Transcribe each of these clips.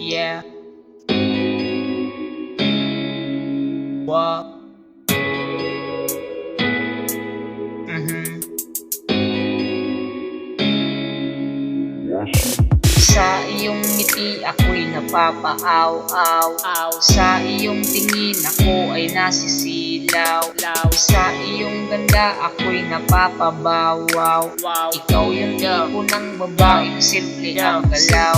Yeah. Wow. Sa iyong ngiti ako'y napapaaw-aw. Sa iyong tingin ako ay nasisilaw. Sa iyong ganda ako'y napapabawaw. Ikaw yung tipo ng babaeng simple ang galaw.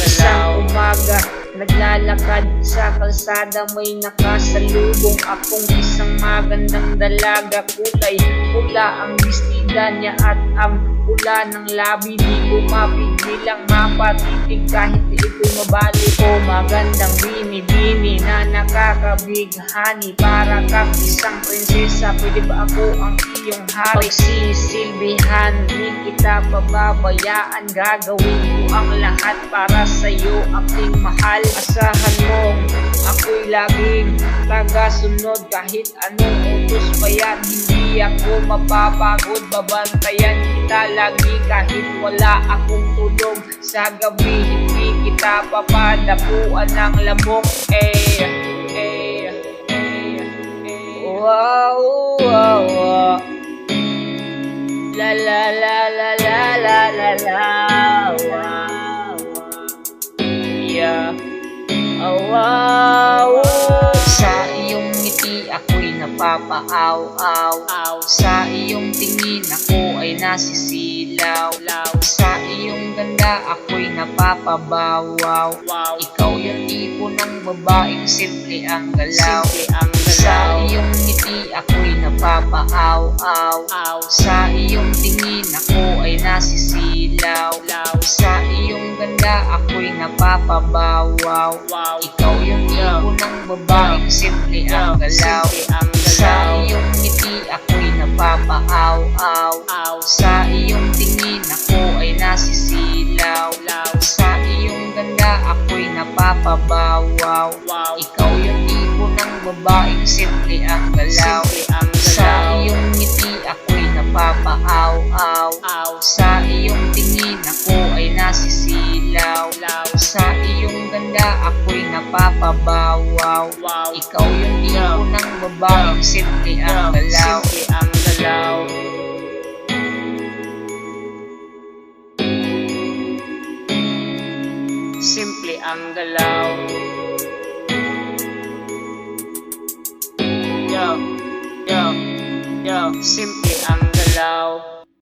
Isang umaga naglalakad sa kalsada, may nakasalubong akong isang magandang dalaga. Kulay pula ang bestida niya at ang pula ng labi. Di ko mapigilang mapatitig kahit ito'y mabali ko. Magandang bini-bini na nakakabighani, para kang isang prinsesa. Pwede ba ako ang iyong hari? Pagsisilbihan, di kita pababayaan. Gagawin ko ang lahat para sa'yo, aking mahal. Asahan mong ako'y laging tagasunod, kahit anong utos pa yan. Hindi ako mapapagod, babantayan kita lagi kahit wala akong tulog. Sa gabi hindi kita papadapuan ng lamok. Wow, wow, wow. La la la la la la la la. Wow, yeah. Oh, wow. Sa iyong ngiti ako'y napapaaw-aw. Sa iyong tingin ako ay nasisilaw. Sa iyong ganda ako'y napapabawaw. Ikaw yung tipo ng babaeng simple ang galaw. Sa iyong ngiti ako'y napapaaw-aw. Sa iyong tingin ako ay nasisilaw. Sa iyong ganda ako'y napapabawaw. Ikaw yung tipo ng babaeng simple ang galaw. Sa iyong ngiti ako'y napapaaw-aw. Sa iyong tingin ako ay nasisilaw. Sa iyong ganda ako'y napapabawaw. Ikaw yung tipo ng babaeng simple ang galaw. Sa iyong ngiti ako'y napapaaw-aw. Sa iyong tingin ako ay nasisilaw. Sa iyong ganda ako'y napapabawaw. Ikaw yung tipo ng babaeng simple ang galaw. Simple ang galaw. Yo, yo, yo, simple ang galaw.